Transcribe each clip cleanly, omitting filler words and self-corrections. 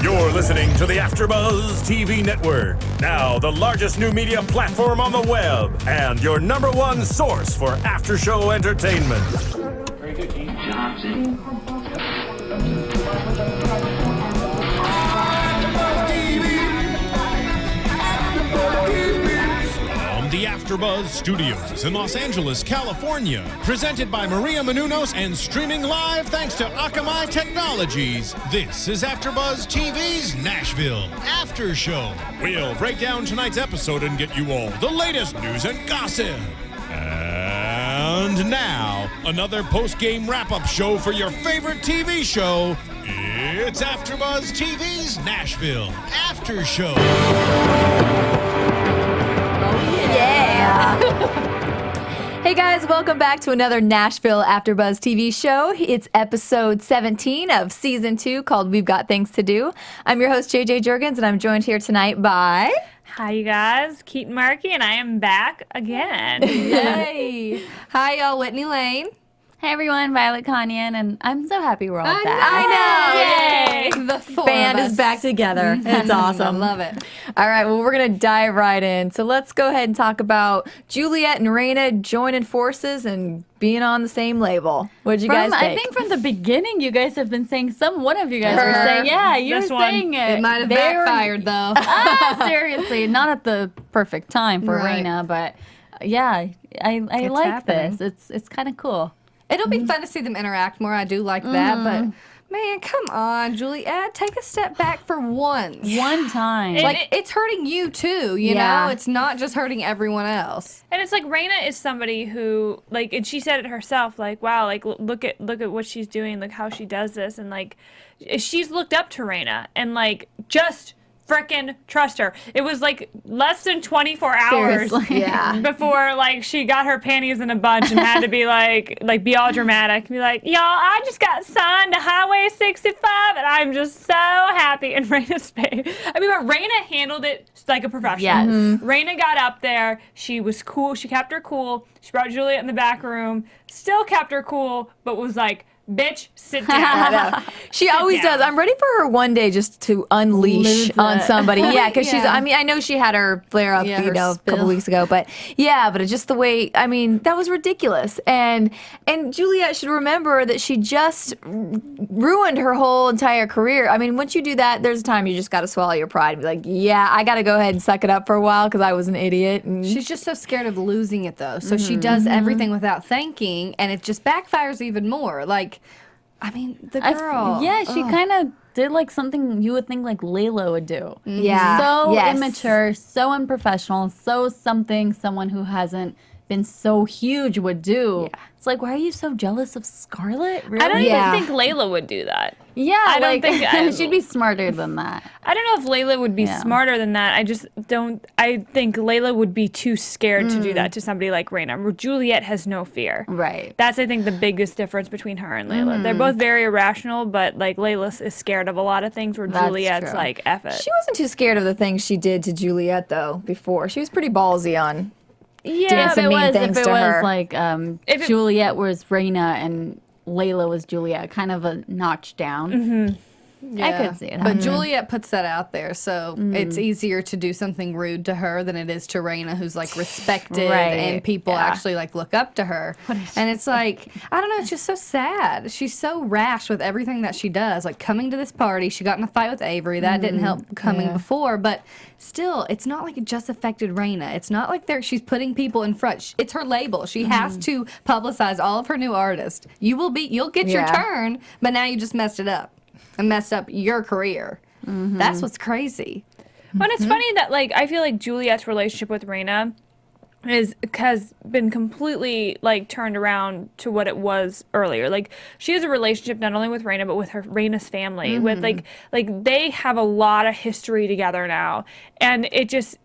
You're listening to the AFTERBUZZ TV Network, now the largest new media platform on the web, and your #1 source for after-show entertainment. Very good, Deacon. Johnson. The AFTERBUZZ Studios in Los Angeles, California. Presented by Maria Menounos and streaming live thanks to Akamai Technologies. This is AFTERBUZZ TV's Nashville After Show. We'll break down tonight's episode and get you all the latest news and gossip. And now, another post-game wrap-up show for your favorite TV show. It's AFTERBUZZ TV's Nashville After Show. Yeah. Hey guys, welcome back to another Nashville AFTERBUZZ TV show. It's episode 17 of season 2 called We've Got Things to Do. I'm your host, JJ Jurgens, and I'm joined here tonight by... Hi, you guys. Keetin Marchi, and I am back again. Hey. Hi, y'all. Whitney Lane. Hey everyone, Violet Kanian, and I'm so happy we're all back. I know. Yay. The four Band of is us. back together. It's awesome. I love it. All right, well, we're going to dive right in. So let's go ahead and talk about Juliette and Raina joining forces and being on the same label. What did you guys think? I think from the beginning, you guys have been saying, one of you guys were saying, yeah, you were This one. saying it. It might have backfired, though. Seriously, not at the perfect time for Right. Raina, but yeah, I like happening. this. It's kind of cool. It'll be fun to see them interact more. I do like that, but man, come on, Juliette, take a step back for once. One time. Like, it's hurting you too, you Yeah. know? It's not just hurting everyone else. And it's like Rayna is somebody who, like, and she said it herself, like, wow, like, look at what she's doing, like, how she does this, and like, she's looked up to Rayna, and like, just frickin' trust her. It was like less than 24 hours Seriously. before like she got her panties in a bunch and had to be like be all dramatic, be like, y'all, I just got signed to Highway 65 and I'm just so happy. And Rayna's face, I mean, but Rayna handled it like a professional. Yes. Rayna got up there. She was cool. She kept her cool. She brought Juliette in the back room. Still kept her cool, but was like, bitch, sit down. She always down. does. I'm ready for her one day just to unleash Lose on it. somebody. Yeah, because she's, Yeah. I mean, I know she had her flare up, Yeah, you her know, a couple spill. weeks ago, but yeah, but it's just the way, I mean, that was ridiculous. And Juliette should remember that she just ruined her whole entire career. I mean, once you do that, there's a time you just got to swallow your pride and be like, yeah, I got to go ahead and suck it up for a while because I was an idiot. And She's just so scared of losing it, though. So she does everything without thinking, and it just backfires even more. Like, I mean, the girl. She kind of did like something you would think like Layla would do. yeah. So Yes. immature, so unprofessional, so something someone who hasn't been so huge would do. Yeah. It's like, why are you so jealous of Scarlett? Really? I don't Yeah. even think Layla would do that. Yeah, I don't like, think she'd be smarter than that. I don't know if Layla would be Yeah. smarter than that. I just don't. I think Layla would be too scared to do that to somebody like Rayna. Juliette has no fear. Right. That's, I think, the biggest difference between her and Layla. They're both very irrational, but like Layla is scared of a lot of things where That's Juliette's true. like, F it. She wasn't too scared of the things she did to Juliette, though, before. She was pretty ballsy on doing if some it mean was, things if it to was her. like If it- Juliette was Rayna and Layla was Juliette, kind of a notch down. I could see it But happening. Juliette puts that out there, so it's easier to do something rude to her than it is to Rayna, who's like respected Right, and people yeah. actually like look up to her. And it's like, I don't know, it's just so sad. She's so rash with everything that she does. Like coming to this party, she got in a fight with Avery. That didn't help coming before, but still, it's not like it just affected Rayna. It's not like she's putting people in front. It's her label. She has to publicize all of her new artists. You'll get your Yeah. turn, but now you just messed it up. And messed up your career. That's what's crazy. But it's funny that like I feel like Juliette's relationship with Rayna has been completely like turned around to what it was earlier. Like she has a relationship not only with Rayna but with her Rayna's family. With like they have a lot of history together now, and it just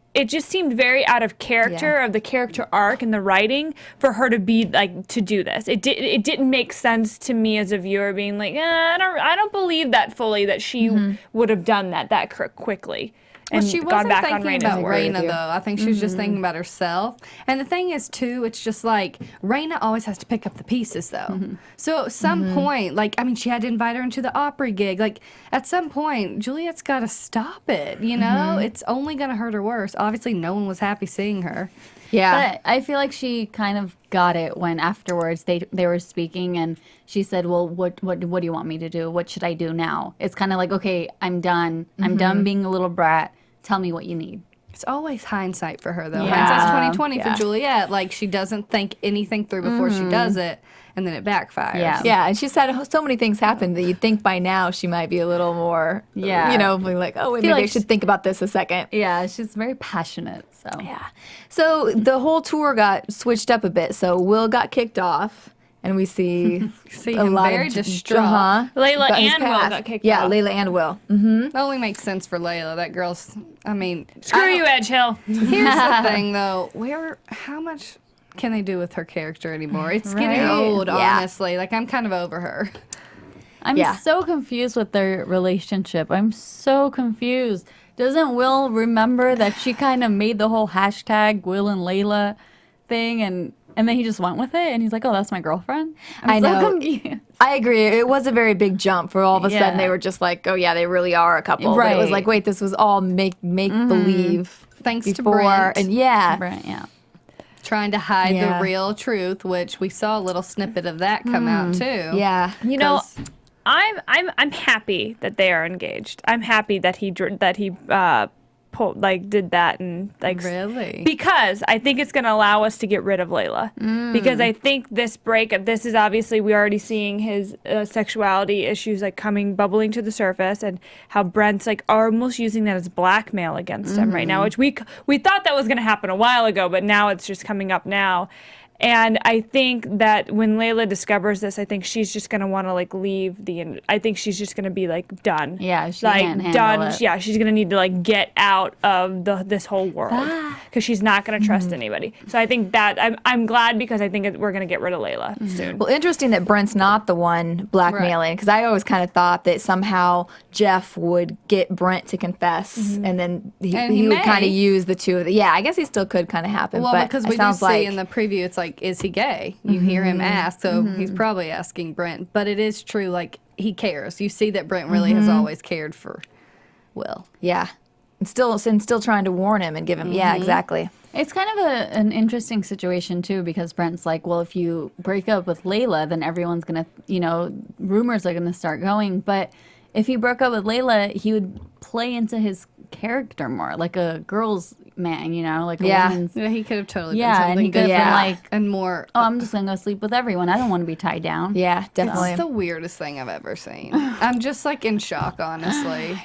seemed very out of character of the character arc and the writing for her to be like to do this. It didn't make sense to me as a viewer, being like, I don't believe that fully that she would have done that quickly. and she gone wasn't back on thinking Rayna's about word. Rayna, though. I think she was just thinking about herself. And the thing is, too, it's just like Rayna always has to pick up the pieces, though. So at some point, like, I mean, she had to invite her into the Opry gig. Like, at some point, Juliette's got to stop it, you know? It's only going to hurt her worse. Obviously, no one was happy seeing her. Yeah. But I feel like she kind of got it when afterwards they were speaking and she said, well, what do you want me to do? What should I do now? It's kind of like, okay, I'm done. I'm done being a little brat. Tell me what you need. It's always hindsight for her, though. Yeah. Hindsight's 20/20 for Juliette. Like, she doesn't think anything through before she does it, and then it backfires. Yeah. Yeah, and she's had so many things happen that you'd think by now she might be a little more, Yeah. you know, like, oh, wait, feel maybe I like should think about this a second. Yeah, she's very passionate. So Yeah. So the whole tour got switched up a bit. So Will got kicked off, and we see See a him lot very of distraught. Layla about his and Will past. got kicked Yeah, off. Layla and Will. That only makes sense for Layla. That girl's, I mean. Screw you, Edge Hill. Here's the thing, though. How much can they do with her character anymore? It's getting Right. old, Yeah. honestly. Like, I'm kind of over her. I'm Yeah. so confused with their relationship. I'm so confused. Doesn't Will remember that she kind of made the whole hashtag Will and Layla thing and then he just went with it and he's like, oh, that's my girlfriend? I'm I so know. confused. I agree. It was a very big jump for all of a sudden Yeah. they were just like, oh yeah, they really are a couple. But it was Right. like, wait, this was all make believe. Thanks to before, Brent. and yeah, Right, yeah. Trying to hide Yeah. the real truth, which we saw a little snippet of that come out, too. yeah. You know, 'Cause- I'm happy that they are engaged. I'm happy that he did that and like Really? because I think it's going to allow us to get rid of Layla because I think this breakup, this is obviously we already seeing his sexuality issues like bubbling to the surface and how Brent's like almost using that as blackmail against him right now, which we thought that was going to happen a while ago, but now it's just coming up now. And I think that when Layla discovers this, I think she's just gonna want to like leave I think she's just gonna be like done. Yeah, she like can't handle done. it. Yeah, she's gonna need to like get out of this whole world because she's not gonna trust anybody. So I think that I'm glad because I think we're gonna get rid of Layla soon. Well, interesting that Brent's not the one blackmailing because I always kind of thought that somehow Jeff would get Brent to confess and then And he he would may. kind of use the two of them. Yeah, I guess he still could kind of happen. Well, but because it we do sounds see like in the preview, it's like, is he gay? You hear him ask, so he's probably asking Brent. But it is true, like, he cares. You see that Brent really has always cared for Will. yeah, and still trying to warn him and give him yeah exactly. It's kind of an interesting situation, too, because Brent's like, well, if you break up with Layla, then everyone's going to, rumors are going to start going. But if he broke up with Layla, he would play into his character more, like a girl's man, like a Yeah. woman's. Yeah, he could have totally Yeah, been and something he could have been different like, and more. oh, I'm just going to go sleep with everyone. I don't want to be tied down. Yeah, definitely. It's the weirdest thing I've ever seen. I'm just like in shock, honestly.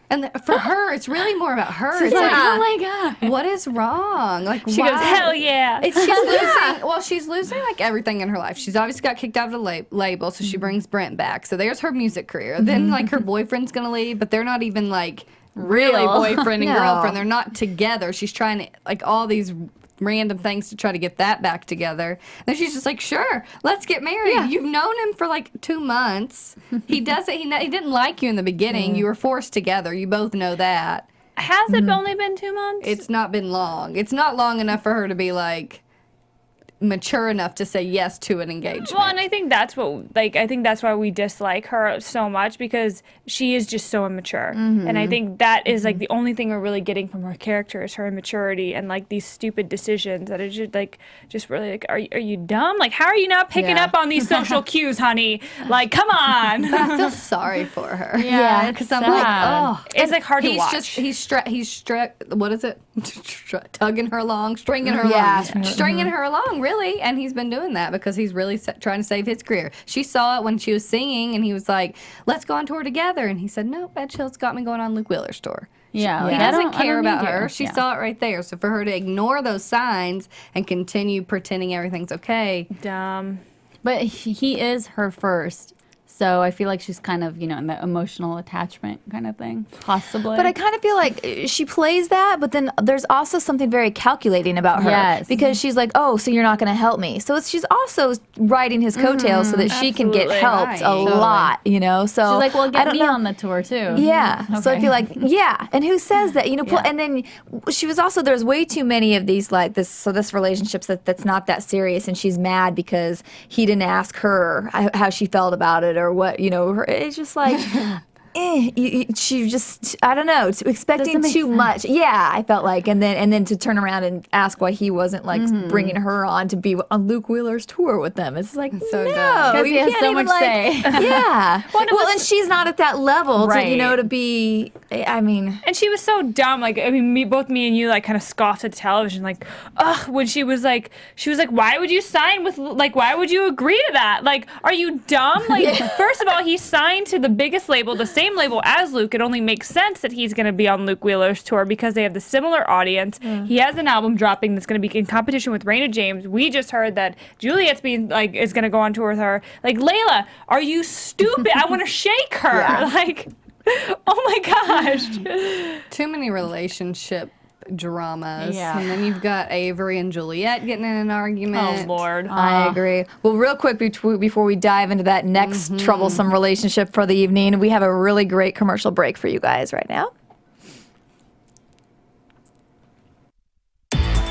And for her, it's really more about her. It's like, oh my God. what is wrong? Like, She why? goes, hell yeah. She's losing. Well, she's losing like everything in her life. She's obviously got kicked out of the label, so she brings Brent back. So there's her music career. Then like her boyfriend's gonna leave, but they're not even like really Real. boyfriend and No. girlfriend. They're not together. She's trying to like all these random things to try to get that back together. Then she's just like, sure, let's get married. You've known him for like 2 months. He doesn't. He didn't like you in the beginning. You were forced together. You both know that. Has it only been 2 months? It's not been long. It's not long enough for her to be like mature enough to say yes to an engagement. Well, and I think that's why we dislike her so much because she is just so immature. And I think that is like the only thing we're really getting from her character is her immaturity and like these stupid decisions that are just really like, are you dumb? Like, how are you not picking Yeah. up on these social cues, honey? Like, come on. I feel sorry for her. Yeah, because it's I'm like, sad. oh, It's like hard to he's watch. just what is it? Tugging her along, stringing her Yeah. along, stringing her along, really. And he's been doing that because he's really trying to save his career. She saw it when she was singing, and he was like, "Let's go on tour together." And he said, "No, Ed Hill's got me going on Luke Wheeler's tour." Yeah, He like, I doesn't don't- I care don't about need you. her. She Yeah. saw it right there. So for her to ignore those signs and continue pretending everything's okay, Dumb. But he is her first. So I feel like she's kind of, in the emotional attachment kind of thing, possibly. But I kind of feel like she plays that, but then there's also something very calculating about her. Yes. Because she's like, oh, so you're not going to help me. So she's also riding his coattails so that she can get Absolutely. helped a Right. lot, So she's like, well, I get don't me know. on the tour too. Yeah. So I Okay. feel like, yeah. And who says that? And then she was also, there's way too many of these, like this relationships that's not that serious. And she's mad because he didn't ask her how she felt about it or what, it's just like, she just, I don't know, expecting Doesn't make too sense. much. Yeah, I felt like, and then to turn around and ask why he wasn't like bringing her on to be on Luke Wheeler's tour with them. It's like, so no, dumb. 'Cause he you has can't so even, much like, say. Yeah. Well, and she's not at that level Right. to be, I mean. And she was so dumb. Like, I mean, both me and you, like, kind of scoffed at television. Like, ugh, when she was like, why would you sign with, like, why would you agree to that? Like, are you dumb? Like, first of all, he signed to the biggest label, the same label as Luke. It only makes sense that he's going to be on Luke Wheeler's tour because they have the similar audience. He has an album dropping that's going to be in competition with Rayna James. We just heard that Juliette's is going to go on tour with her. Like, Layla, are you stupid? I want to shake her. Yeah. Like, oh my gosh. Too many relationship dramas. Yeah. And then you've got Avery and Juliette getting in an argument. Oh, Lord. I agree. Well, real quick before we dive into that next troublesome relationship for the evening, we have a really great commercial break for you guys right now.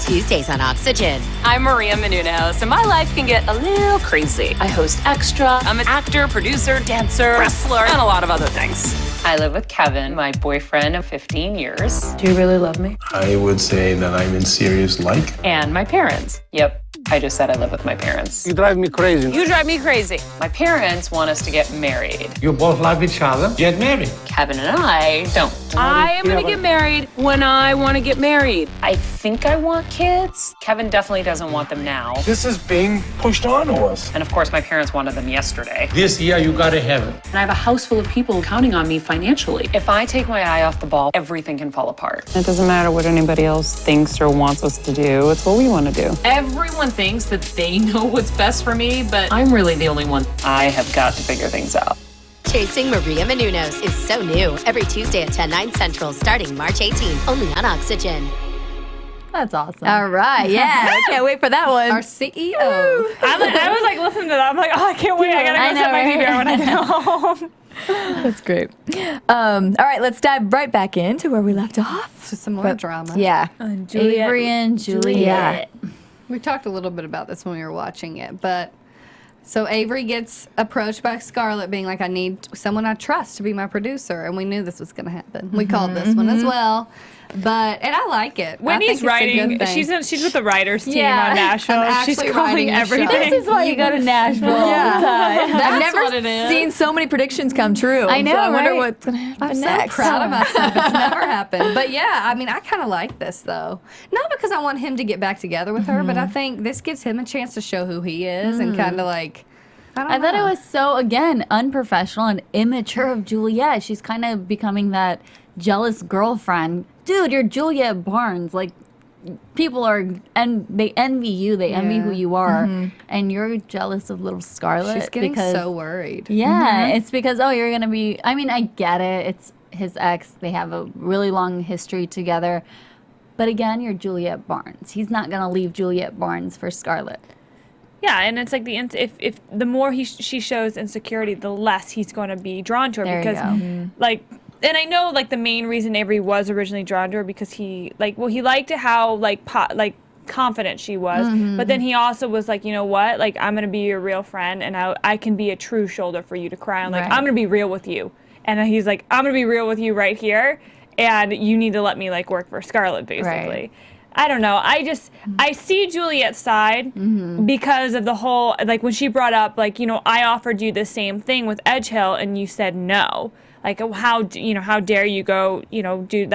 Tuesdays on Oxygen. I'm Maria Menounos, and my life can get a little crazy. I host Extra. I'm an actor, producer, dancer, wrestler, and a lot of other things. I live with Kevin, my boyfriend of 15 years. Do you really love me? I would say that I'm in serious like. And my parents. Yep, I just said I live with my parents. You drive me crazy. You drive me crazy. My parents want us to get married. You both love each other. Get married. Kevin and I don't. I am going to get married when I want to get married. I think I want kids. Kevin definitely doesn't want them now. This is being pushed onto us. And of course, my parents wanted them yesterday. This year you gotta have it. And I have a house full of people counting on me financially. If I take my eye off the ball, everything can fall apart. It doesn't matter what anybody else thinks or wants us to do. It's what we want to do. Everyone thinks that they know what's best for me, but I'm really the only one. I have got to figure things out. Chasing Maria Menounos is so new. Every Tuesday at 10, 9 Central, starting March 18th, only on Oxygen. That's awesome. All right. Yeah. I can't wait for that one. Our CEO. I was like listening to that. I'm like, oh, I can't wait. I gotta go set my DVR when I get home. That's great. All right, let's dive right back into where we left off. Just some more drama. Yeah. Avery and Juliette. We talked a little bit about this when we were watching it, but so Avery gets approached by Scarlett being like, I need someone I trust to be my producer, and we knew this was going to happen. We called this one as well. And I like it. Whitney's writing. She's with the writers team on Nashville. She's actually calling writing the everything. show. This is why you go to Nashville all the time. I've never seen so many predictions come true. I know, So I wonder right? what's going to happen I'm next. so proud of myself. It's never happened. But yeah, I mean, I kind of like this though. Not because I want him to get back together with her, but I think this gives him a chance to show who he is and kind of like, I thought it was so, again, unprofessional and immature of Juliette. She's kind of becoming that jealous girlfriend. Dude, you're Juliette Barnes. Like, people they envy you. They envy who you are. And you're jealous of little Scarlett. She's getting so worried. Yeah, it's because, you're going to be, I mean, I get it. It's his ex. They have a really long history together. But again, you're Juliette Barnes. He's not going to leave Juliette Barnes for Scarlett. Yeah, and it's like if the more she shows insecurity, the less he's going to be drawn to her. There because you go. like, and I know like the main reason Avery was originally drawn to her because he liked how confident she was, but then he also was like, you know what, like I'm gonna be your real friend and I can be a true shoulder for you to cry on. Like I'm gonna be real with you, and he's like, I'm gonna be real with you right here, and you need to let me like work for Scarlett basically. Right. I don't know. I see Juliette's side because of the whole, like when she brought up, like, you know, I offered you the same thing with Edgehill and you said no. Like, how dare you go, do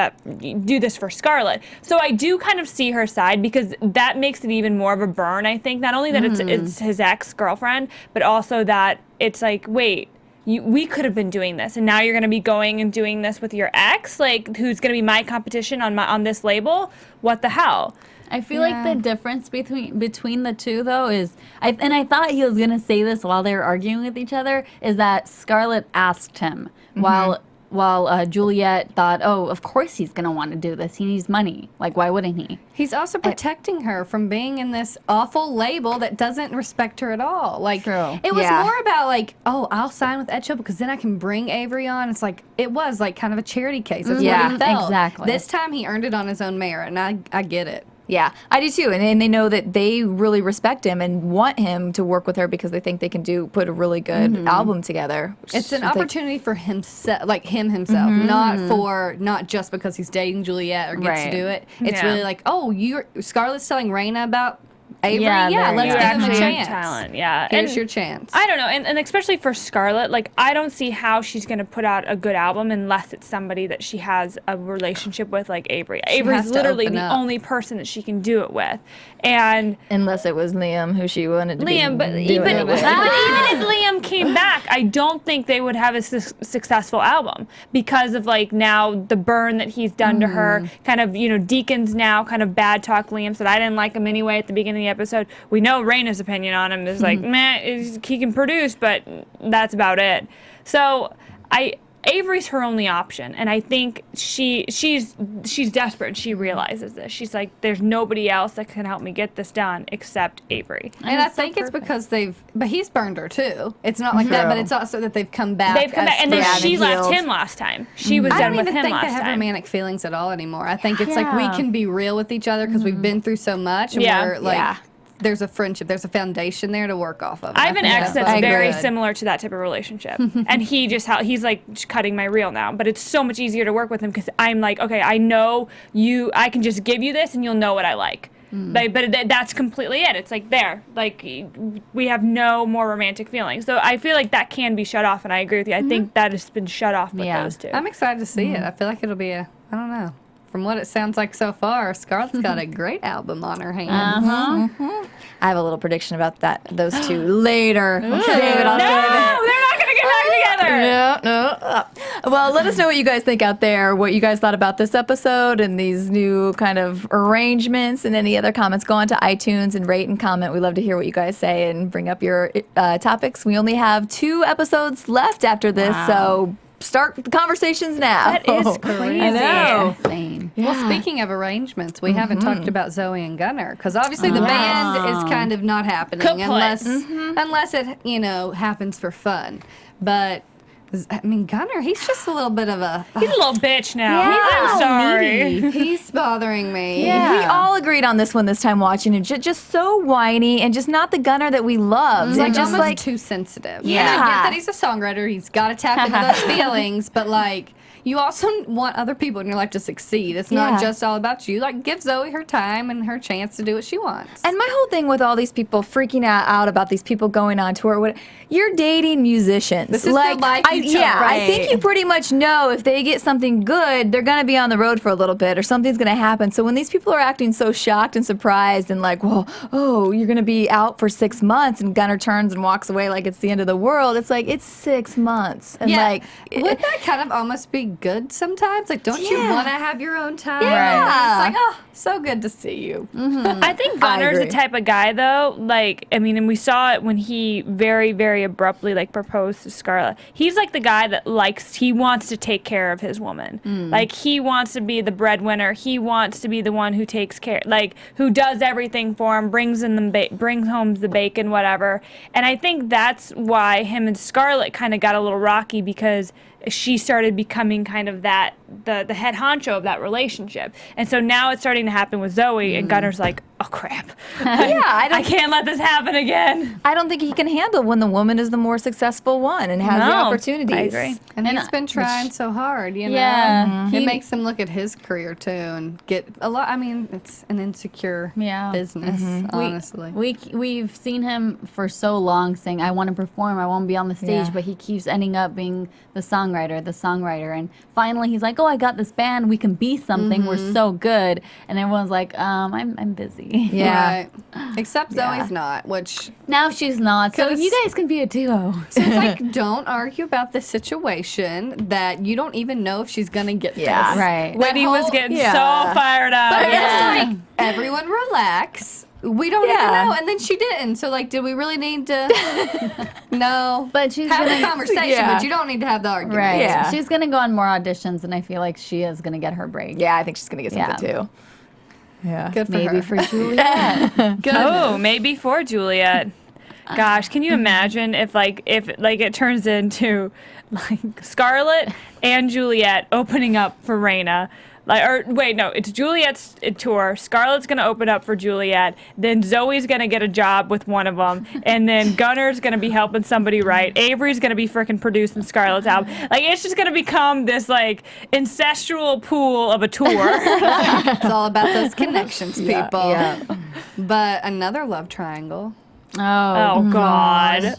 this for Scarlett. So I do kind of see her side because that makes it even more of a burn, I think. Not only that it's his ex-girlfriend, but also that it's like, wait, we could have been doing this, and now you're going to be going and doing this with your ex, like who's going to be my competition on this label? What the hell? I feel like the difference between the two, though, is, I thought he was going to say this while they were arguing with each other, is that Scarlett asked him while Juliette thought, oh, of course he's going to want to do this. He needs money. Like, why wouldn't he? He's also protecting her from being in this awful label that doesn't respect her at all. Like, it was more about, like, oh, I'll sign with Ed Show because then I can bring Avery on. It's like, it was like kind of a charity case. That's what he felt. Exactly. This time he earned it on his own merit, and I get it. Yeah, I do too, and they know that they really respect him and want him to work with her because they think they can put a really good album together. It's an opportunity for himself, not just because he's dating Juliette or gets to do it. It's really like, oh, Scarlett's telling Rayna about Avery, let's give him a chance. Talent, Here's your chance. I don't know, and especially for Scarlett, like, I don't see how she's going to put out a good album unless it's somebody that she has a relationship with, like Avery. Avery's literally the only person that she can do it with, and unless it was Liam, who she wanted to Liam, but even if Liam came back, I don't think they would have a successful album because of, like, now the burn that he's done to her. Kind of, Deacon's now kind of bad talk Liam, said I didn't like him anyway at the beginning of the episode. We know Rayna's opinion on him is like, meh, he can produce, but that's about it. So Avery's her only option, and I think she's desperate. She realizes this. She's like, there's nobody else that can help me get this done except Avery. And I think it's because but he's burned her too. It's not like that, but it's also that they've come back. They've come back, and then she left him last time. She was done with him last time. I don't even think they have romantic feelings at all anymore. I think it's like we can be real with each other because we've been through so much, and we're like, there's a friendship, there's a foundation there to work off of. I have an ex that's very similar to that type of relationship, and he's like cutting my reel now, but it's so much easier to work with him because I'm like, okay, I know you, I can just give you this and you'll know what I like. But that's completely it. It's like we have no more romantic feelings. So I feel like that can be shut off, and I agree with you. I think that has been shut off with those two. I'm excited to see it. I feel like it'll be I don't know. From what it sounds like so far, Scarlett's got a great album on her hands. I have a little prediction about those two later. They're not going to get back together. No. Well, let us know what you guys think out there, what you guys thought about this episode and these new kind of arrangements, and any other comments. Go on to iTunes and rate and comment. We love to hear what you guys say and bring up your topics. We only have 2 episodes left after this, so start the conversations now. That is crazy. I know. Insane. Yeah. Well, speaking of arrangements, we haven't talked about Zoey and Gunnar because obviously the band is kind of not happening unless it happens for fun. But I mean, Gunnar, he's just a little bit of he's a little bitch now. I'm sorry. He's bothering me. Yeah. We all agreed on this one this time watching it. Just so whiny and just not the Gunnar that we loved. Like just like too sensitive. Yeah. And I get that he's a songwriter. He's got to tap into those feelings, but like, you also want other people in your life to succeed. It's not just all about you. Like, give Zoey her time and her chance to do what she wants. And my whole thing with all these people freaking out about these people going on tour, you're dating musicians. This is like, I think you pretty much know if they get something good, they're going to be on the road for a little bit or something's going to happen. So when these people are acting so shocked and surprised and like, well, you're going to be out for 6 months, and Gunnar turns and walks away like it's the end of the world. It's like, it's 6 months. And wouldn't that kind of almost be good sometimes? Like, don't you want to have your own time? Yeah. It's like, so good to see you. I think Gunnar's the type of guy, though, like, I mean, and we saw it when he very, very abruptly, like, proposed to Scarlett. He's like the guy that he wants to take care of his woman. Like, he wants to be the breadwinner. He wants to be the one who takes care, like, who does everything for him, brings home the bacon, whatever. And I think that's why him and Scarlett kind of got a little rocky, because she started becoming kind of the head honcho of that relationship. And so now it's starting to happen with Zoey, and Gunnar's like, oh crap. I can't let this happen again. I don't think he can handle when the woman is the more successful one and has the opportunities. I agree. And he's been trying so hard, you know. Yeah. It makes him look at his career too and get a lot. I mean, it's an insecure business, honestly. We've seen him for so long saying, I want to perform, I want to be on the stage, but he keeps ending up being the songwriter, and finally he's like, oh, I got this band, we can be something, we're so good, and everyone's like, I'm busy. Yeah. Right. Except Zoe's not, which Now she's not. So you guys can be a duo. so it's like don't argue about the situation that you don't even know if she's gonna get this. Right. Whitney was getting so fired up. But it's like everyone relax. We don't even know, and then she didn't. So, like, did we really need to? No, But she's have gonna a conversation, but you don't need to have the argument. Right. Yeah. She's gonna go on more auditions, and I feel like she is gonna get her break. Yeah, I think she's gonna get something too. Yeah. Good for Maybe her. for Juliette. Oh, maybe for Juliette. Gosh, can you imagine if it turns into like Scarlett and Juliette opening up for Rayna? It's Juliette's tour. Scarlett's gonna open up for Juliette. Then Zoey's gonna get a job with one of them, and then Gunner's gonna be helping somebody write. Avery's gonna be freaking producing Scarlett's album. Like it's just gonna become this like incestual pool of a tour. It's all about those connections, people. Yeah. But another love triangle. Oh God.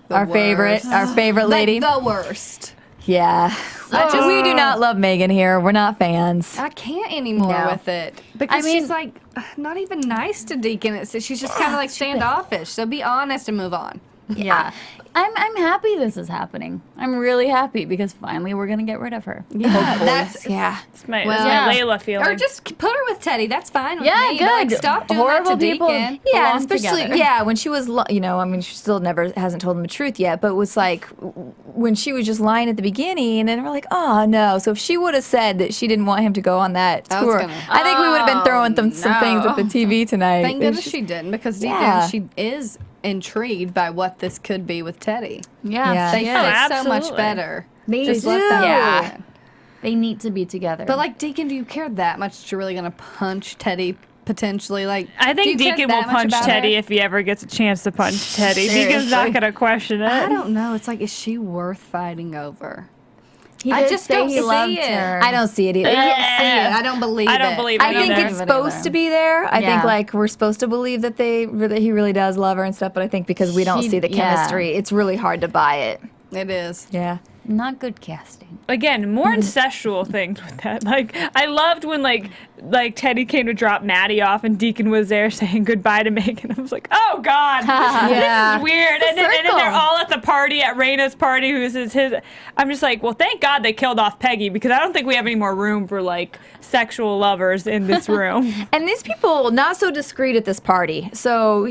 Our favorite lady. The worst. Yeah. We do not love Megan here. We're not fans. I can't anymore with it because she's like not even nice to Deacon. She's just kind of like standoffish. So be honest and move on. Yeah. I'm happy this is happening. I'm really happy because finally we're gonna get rid of her. Yeah, that's It's my Layla feeling. Or just put her with Teddy. That's fine with Yeah, me. good. But, like, stop doing Horrible that to people. Deacon. Yeah, belong especially together. when she was, she still never hasn't told him the truth yet. But was like when she was just lying at the beginning, and then we're like, oh no. So if she would have said that she didn't want him to go on that tour, I think we would have been throwing some things at the TV tonight. Thank goodness she didn't because deep down she is intrigued by what this could be with Teddy. Yeah. They fit so much absolutely. better. They Just do. let them Yeah. They need to be together. But like Deacon, do you care that much that you're really gonna punch Teddy potentially? Like I do you think care Deacon that will much punch about Teddy her? if he ever gets a chance to punch Teddy. Deacon's not gonna question it. I don't know. It's like, is she worth fighting over? he I did just say don't he see loved it. her. I don't see it either. I don't see it. I don't believe it. I don't believe it I think either. it's supposed to be there. I think Yeah. like we're supposed to believe that he really does love her and stuff. But I think because we don't see the chemistry, it's really hard to buy it. It is. Yeah. Not good casting. Again, more incestual things with that. Like I loved when like Teddy came to drop Maddie off and Deacon was there saying goodbye to Megan. I was like, oh God, this is weird. And then they're all at the party at Rayna's party, who's his. I'm just like, well, thank God they killed off Peggy because I don't think we have any more room for like sexual lovers in this room. And these people not so discreet at this party. So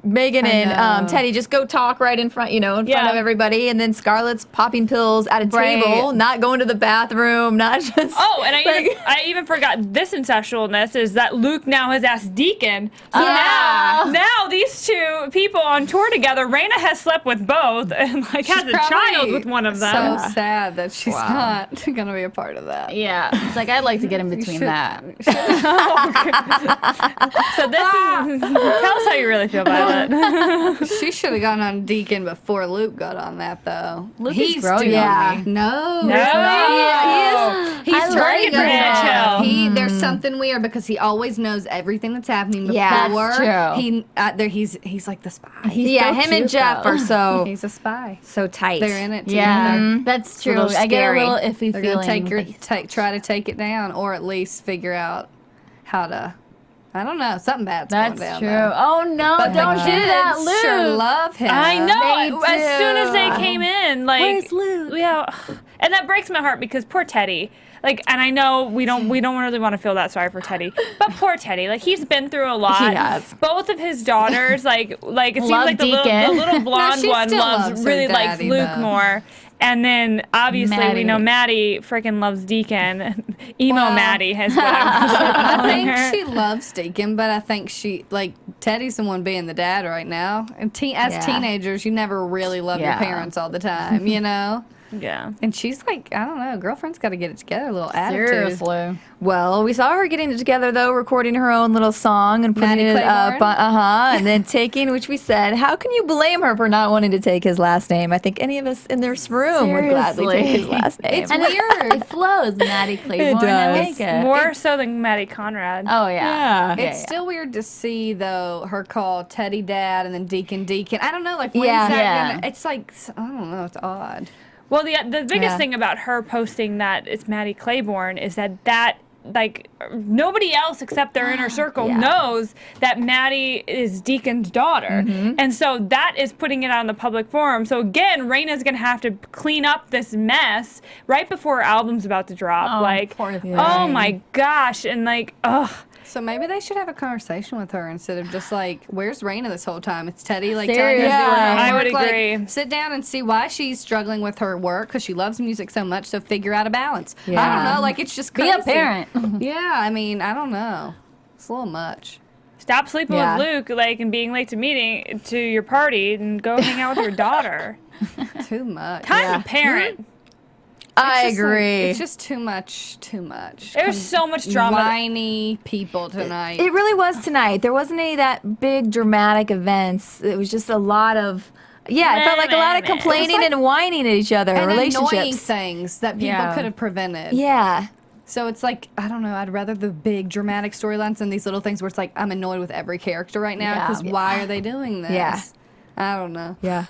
Megan and Teddy just go talk right in front, in front of everybody, and then Scarlett's popping pills at a table, not going to the bathroom, not just. Oh, and I even forgot this incestualness is that Luke now has asked Deacon. So now these two people on tour together, Rayna has slept with both and like has a child with one of them. So sad that she's not gonna be a part of that. Yeah. It's like I'd like to get in between that. So this is tell us how you really feel, Violet. She should have gone on Deacon before Luke got on that though. Luke is growing on me. No. No. He is. He's turning turning chill. There's something weird because he always knows everything that's happening before. Yeah, that's true. He's like the spy. Him and Jeff are so He's a spy. so tight. They're in it together. Yeah, that's true. little I get a scary. little iffy They're feeling. gonna try to take it down, or at least figure out how to. I don't know. Something bad's That's going down. true. There. Oh no! But Don't the do that, kids Luke. sure love him. I know. They As soon as they do. came in, like, Where's Luke? Yeah, and that breaks my heart because poor Teddy. Like, and I know we don't really want to feel that sorry for Teddy, but poor Teddy. Like, he's been through a lot. He has. Both of his daughters, like it seems Love like the Deacon. little blonde she one still loves her really likes daddy, Luke though. more. And then obviously we know Maddie. Maddie freaking loves Deacon. Emo Well, Maddie has what I'm I calling her. think she loves Deacon, but I think Teddy's the one being the dad right now. And as teenagers, you never really love your parents all the time, Yeah. And she's like, I don't know, girlfriend's got to get it together, a little attitude. Seriously. Well, we saw her getting it together though, recording her own little song and putting Maddie it up, Claiborne? and then taking, which we said, how can you blame her for not wanting to take his last name? I think any of us in this room would gladly take his last name. It's weird. It flows, Maddie Claiborne. I like it. More so than Maddie Conrad. Oh yeah. It's still weird to see though her call Teddy Dad and then Deacon. I don't know, like when's Yeah. that gonna? It's like I don't know. It's odd. Well, the biggest thing about her posting that it's Maddie Claiborne is that like nobody else except their inner circle knows that Maddie is Deacon's daughter. And so that is putting it out in the public forum. So again, Rayna's going to have to clean up this mess right before her album's about to drop. Oh my gosh. And like, ugh. So maybe they should have a conversation with her instead of just like, where's Rayna this whole time? It's Teddy like telling her to do her homework. I would agree. Like, sit down and see why she's struggling with her work because she loves music so much. So figure out a balance. I don't know. Like it's just crazy. Be a parent. Yeah, I mean, I don't know. It's a little much. Stop sleeping with Luke, like, and being late to your party, and go hang out with your daughter. Too much. Time to parent. I agree. It's just too much. There's so much drama. Whiny people tonight. It really was tonight. There wasn't any of that big dramatic events. It was just a lot of, it felt like a lot of complaining and whining at each other. And relationships. annoying things that people could have prevented. Yeah. So it's like, I don't know, I'd rather the big dramatic storylines than these little things where it's like, I'm annoyed with every character right now because why are they doing this? Yeah. I don't know. Yeah.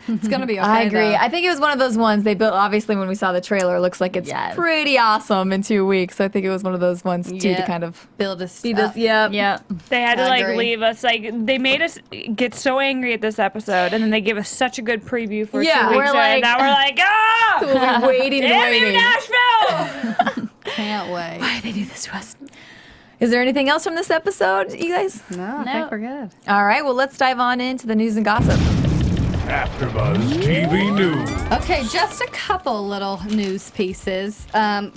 It's going to be okay, I agree. though. I think it was one of those ones they built, obviously, when we saw the trailer. It looks like it's pretty awesome in 2 weeks. So I think it was one of those ones, too, to kind of build us speed us. Yeah. They had to, leave us. Like, they made us get so angry at this episode, and then they gave us such a good preview for 2 weeks. We're like, now we're like, ah! So we'll be waiting and Damn waiting. you, Nashville! Can't wait. Why do they do this to us? Is there anything else from this episode, you guys? No, I think we're good. All right, well, let's dive on into the news and gossip. AfterBuzz TV News. Okay, just a couple little news pieces.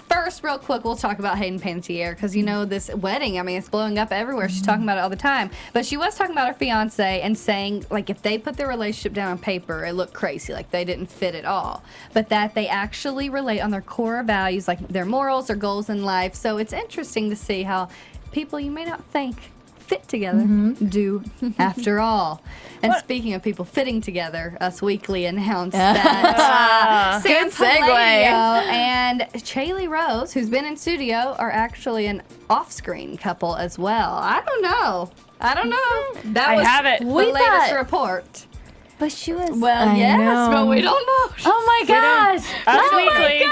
First, real quick, we'll talk about Hayden Panettiere because this wedding. I mean, it's blowing up everywhere. She's talking about it all the time. But she was talking about her fiance and saying, like, if they put their relationship down on paper, it looked crazy, like they didn't fit at all. But that they actually relate on their core values, like their morals, their goals in life. So it's interesting to see how people you may not think fit together do after all. And speaking of people fitting together, Us Weekly announced that Good segue. And Chaley Rose, who's been in studio, are actually an off-screen couple as well. I don't know. That was the latest report. But she was. Well, yes, but we don't know. Oh my gosh. Us Oh Weekly.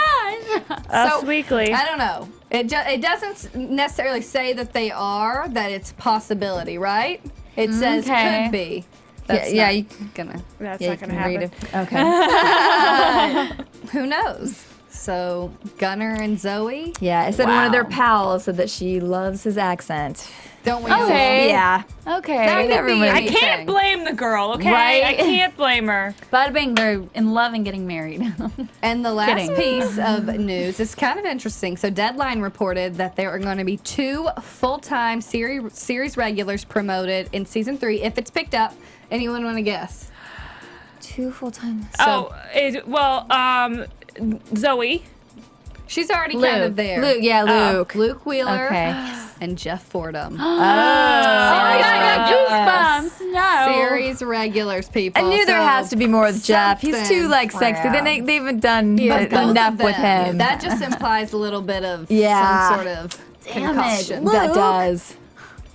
Us Weekly. I don't know. It doesn't necessarily say that they are, that it's a possibility, right? It says could be. That's not gonna happen. Okay. Who knows? So Gunnar and Zoey. Yeah, it said one of their pals said that she loves his accent. Don't we? Okay. All? Yeah. Okay. I can't blame the girl, okay? Right? I can't blame her. Bada bing, they're in love and getting married. And the last piece of news is kind of interesting. So Deadline reported that there are going to be 2 full-time series regulars promoted in season 3 if it's picked up. Anyone want to guess? 2 full-time. Zoey. She's already kind of there. Luke. Luke Wheeler. Okay. And Jeff Fordham. Oh my God, I got goosebumps. No. Series regulars, people. I knew there has to be more with Jeff. He's too sexy. They haven't done enough with him. That just implies a little bit of some sort of concoction. That does.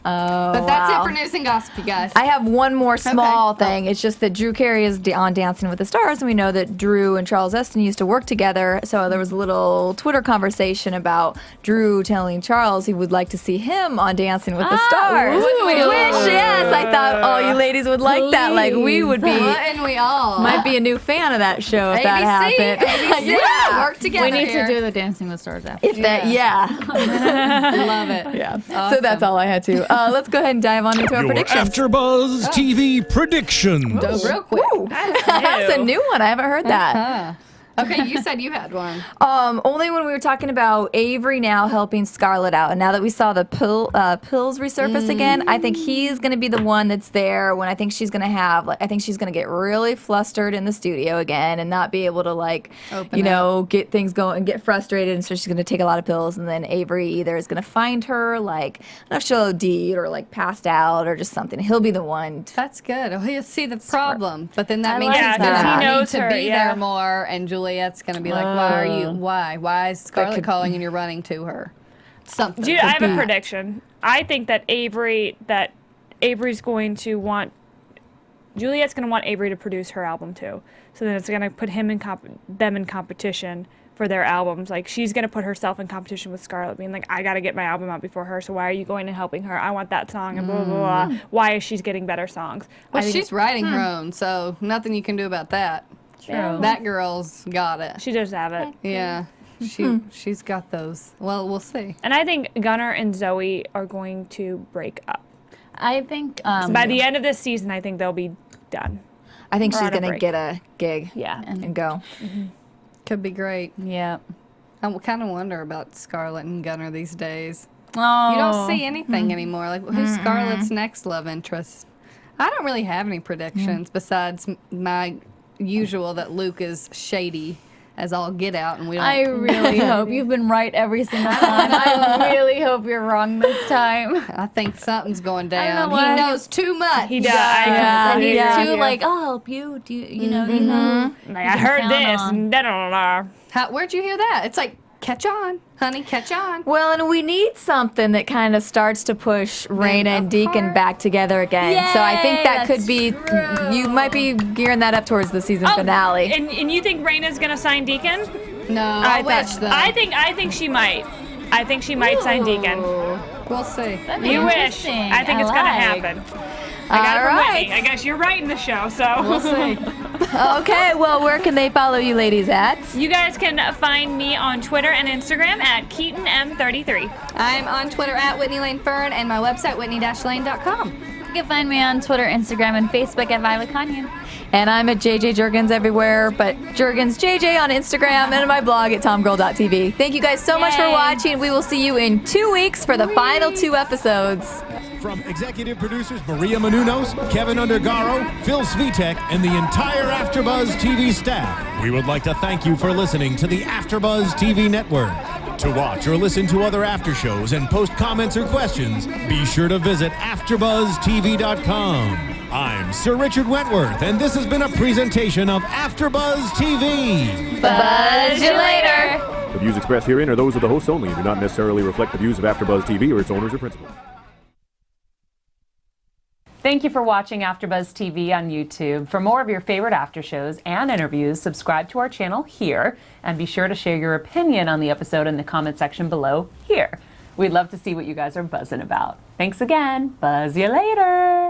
Oh, but that's it for news and gossip, you guys. I have one more small thing. It's just that Drew Carey is on Dancing with the Stars, and we know that Drew and Charles Esten used to work together. So there was a little Twitter conversation about Drew telling Charles he would like to see him on Dancing with the Stars. Yes, I thought all you ladies would like that. Like we would be. Wouldn't we all? Might be a new fan of that show if that happened. ABC, work together. We need to do the Dancing with the Stars after. If that, Love it. Yeah. Awesome. So that's all I had to. Let's go ahead and dive on into our predictions. AfterBuzz TV predictions. Real quick. That's a new one. I haven't heard that. Okay, you said you had one. Only when we were talking about Avery now helping Scarlett out, and now that we saw the pills resurface again, I think he's going to be the one that's there when I think she's going to have, I think she's going to get really flustered in the studio again and not be able to get things going and get frustrated, and so she's going to take a lot of pills, and then Avery either is going to find her, I don't know if she'll OD'd or passed out or just something. He'll be the one. That's good. He'll see the problem, but then that means he knows need to be there more, and Juliette's gonna be like, why is Scarlett calling and you're running to her? Something. Dude, I have a prediction. I think that Avery's going to want, Juliette's going to want Avery to produce her album too. So then it's going to put them in competition for their albums. Like, she's going to put herself in competition with Scarlett, being like, I got to get my album out before her, so why are you going and helping her? I want that song, and blah, blah, blah. Why is she getting better songs? Well, she's writing her own, so nothing you can do about that. True. That girl's got it. She does have it. Yeah. She's got those. Well, we'll see. And I think Gunnar and Zoey are going to break up. I think So by the end of this season, I think they'll be done. I think Or she's on a going to break. get a gig Yeah. and go. Could be great. Yeah. I kind of wonder about Scarlett and Gunnar these days. Oh. You don't see anything anymore. Like, who's Scarlett's next love interest? I don't really have any predictions besides my usual that Luke is shady as all get out, and we don't. I really hope you've been right every single time. I really hope you're wrong this time. I think something's going I don't down. know He why. knows too much. He does. And he's Yeah. too like, I'll help you. Do you know? You know. Like, I heard count this. on. And da, da, da, da. Where'd you hear that? It's like, catch on, honey, catch on. Well, and we need something that kind of starts to push Rayna and Deacon back together again. So I think that Yay, could be, that's you might be gearing that up towards the season finale. And you think Raina's going to sign Deacon? No, I wish though. I think she might. I think she might sign Deacon. We'll see. You wish. I think it's going to happen. I got it from Whitney. I guess you're right in the show, so. We'll see. Okay, well, where can they follow you ladies at? You guys can find me on Twitter and Instagram at KeetinM33. I'm on Twitter at Whitney Lane Fern and my website, whitney-lane.com. You can find me on Twitter, Instagram, and Facebook at Violet Kanian. And I'm at JJ Jurgens everywhere, but Jurgens JJ on Instagram and on my blog at tomgirl.tv. Thank you guys so much for watching. We will see you in 2 weeks for the final 2 episodes. From executive producers Maria Menounos, Kevin Undergaro, Phil Svitek, and the entire AfterBuzz TV staff, we would like to thank you for listening to the AfterBuzz TV network. To watch or listen to other after shows and post comments or questions, be sure to visit AfterBuzzTV.com. I'm Sir Richard Wentworth, and this has been a presentation of AfterBuzz TV. Buzz you later. The views expressed herein are those of the hosts only and do not necessarily reflect the views of AfterBuzz TV or its owners or principals. Thank you for watching AfterBuzz TV on YouTube. For more of your favorite after shows and interviews, subscribe to our channel here, and be sure to share your opinion on the episode in the comment section below here. We'd love to see what you guys are buzzing about. Thanks again. Buzz you later.